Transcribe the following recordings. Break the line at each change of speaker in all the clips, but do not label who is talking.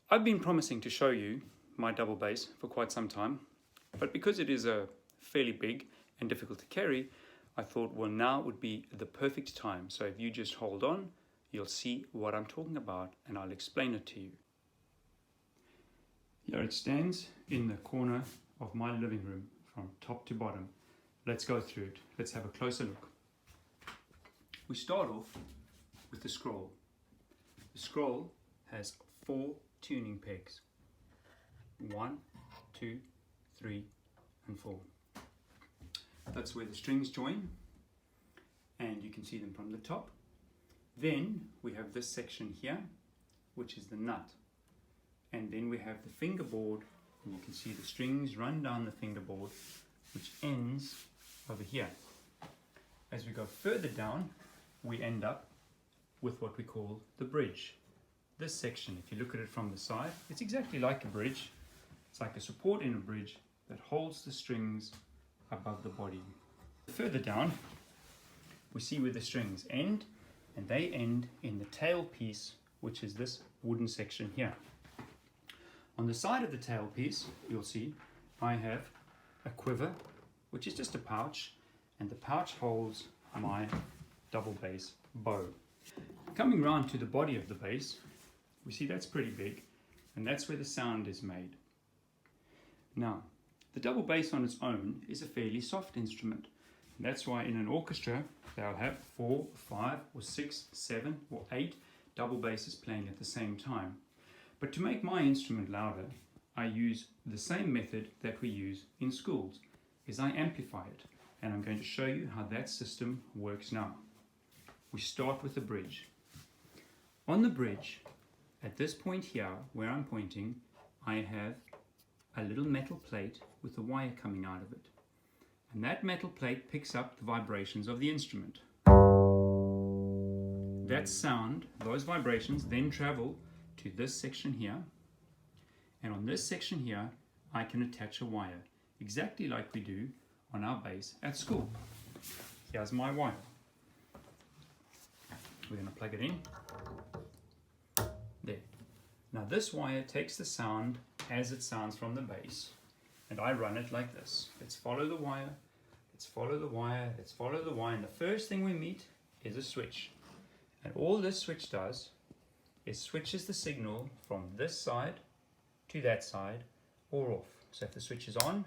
I've been promising to show you my double bass for quite some time, but because it is fairly big and difficult to carry, I thought, well, now would be the perfect time. So if you just hold on, you'll see what I'm talking about and I'll explain it to you. Here it stands in the corner of my living room from top to bottom. Let's go through it. Let's have a closer look. We start off with the scroll. The scroll has 4 tuning pegs. 1, 2, 3, and 4. That's where the strings join, and you can see them from the top. Then we have this section here, which is the nut. And then we have the fingerboard, and you can see the strings run down the fingerboard, which ends over here. As we go further down, we end up with what we call the bridge. This section, if you look at it from the side, it's exactly like a bridge. It's like a support in a bridge that holds the strings above the body. Further down, we see where the strings end, and they end in the tail piece, which is this wooden section here. On the side of the tail piece, you'll see I have a quiver, which is just a pouch, and the pouch holds my double bass bow. Coming round to the body of the bass, we see that's pretty big, and that's where the sound is made. Now, the double bass on its own is a fairly soft instrument. And that's why in an orchestra they'll have 4, 5, or 6, 7, or 8 double basses playing at the same time. But to make my instrument louder, I use the same method that we use in schools, is I amplify it. And I'm going to show you how that system works now. We start with the bridge. On the bridge, at this point here, where I'm pointing, I have a little metal plate with a wire coming out of it. And that metal plate picks up the vibrations of the instrument. That sound, those vibrations, then travel to this section here. And on this section here, I can attach a wire, exactly like we do on our bass at school. Here's my wire. We're going to plug it in. There. Now this wire takes the sound as it sounds from the bass, and I run it like this. Let's follow the wire, let's follow the wire, let's follow the wire, and the first thing we meet is a switch. And all this switch does is switches the signal from this side to that side or off. So if the switch is on,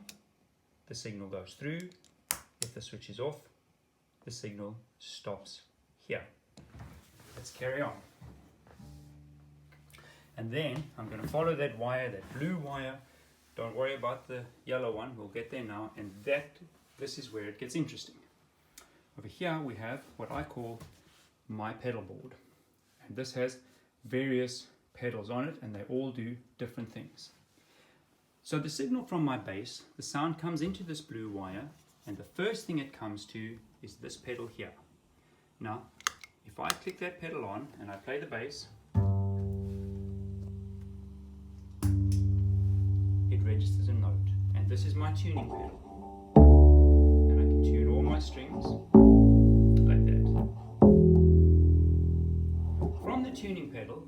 the signal goes through. If the switch is off, the signal stops here. Let's carry on. And then I'm going to follow that wire, that blue wire. Don't worry about the yellow one, we'll get there now. And this is where it gets interesting. Over here we have what I call my pedal board. And this has various pedals on it, and they all do different things. So the signal from my bass, the sound comes into this blue wire, and the first thing it comes to is this pedal here. Now, if I click that pedal on and I play the bass, it registers a note, and this is my tuning pedal, and I can tune all my strings like that. From the tuning pedal,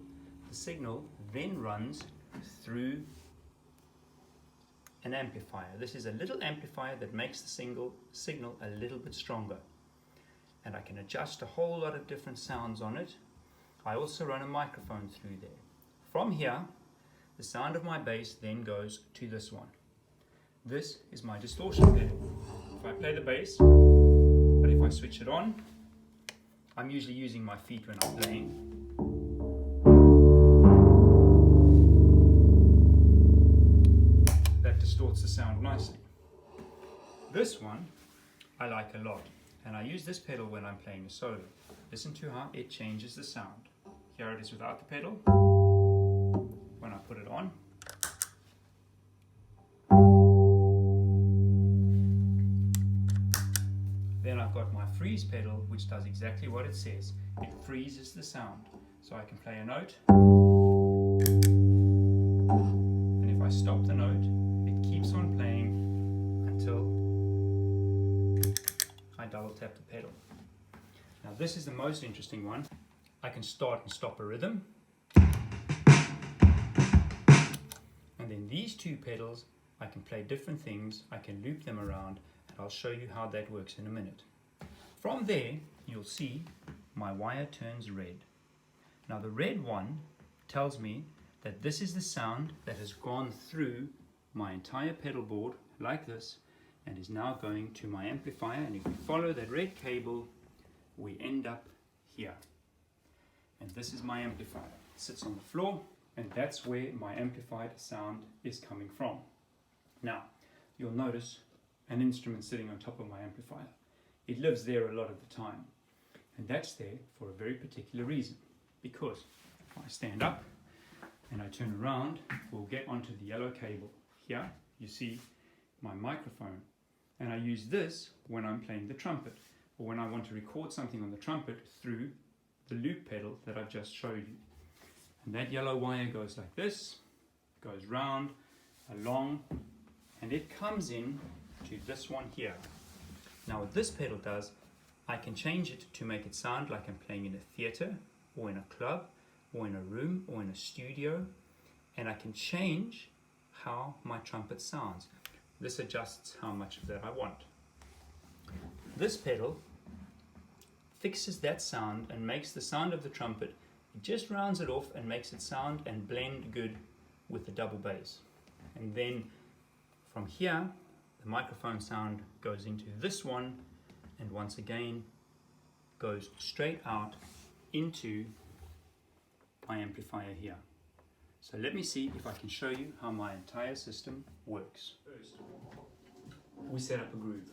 the signal then runs through an amplifier. This is a little amplifier that makes the signal a little bit stronger, and I can adjust a whole lot of different sounds on it. I also run a microphone through there. From here, the sound of my bass then goes to this one. This is my distortion pedal. If I play the bass, but if I switch it on, I'm usually using my feet when I'm playing. That distorts the sound nicely. This one I like a lot, and I use this pedal when I'm playing a solo. Listen to how it changes the sound. Here it is without the pedal. When I put it on, then I've got my freeze pedal, which does exactly what it says. It freezes the sound. So I can play a note, and if I stop the note, it keeps on playing until I double tap the pedal. Now this is the most interesting one. I can start and stop a rhythm. then these two pedals, I can play different things, I can loop them around, and I'll show you how that works in a minute. From there, you'll see my wire turns red. Now the red one tells me that this is the sound that has gone through my entire pedal board like this and is now going to my amplifier, and if we follow that red cable we end up here. And this is my amplifier. It sits on the floor, and that's where my amplified sound is coming from. Now you'll notice an instrument sitting on top of my amplifier. It lives there a lot of the time, and that's there for a very particular reason, because if I stand up and I turn around, we'll get onto the yellow cable. Here you see my microphone, and I use this when I'm playing the trumpet, or when I want to record something on the trumpet through the loop pedal that I've just showed you. And that yellow wire goes like this, goes round, along, and it comes in to this one here. Now what this pedal does, I can change it to make it sound like I'm playing in a theater, or in a club, or in a room, or in a studio, and I can change how my trumpet sounds. This adjusts how much of that I want. This pedal fixes that sound and makes the sound of the trumpet. It just rounds it off and makes it sound and blend good with the double bass. And then from here, the microphone sound goes into this one, and once again goes straight out into my amplifier here. So let me see if I can show you how my entire system works. First, we set up a groove.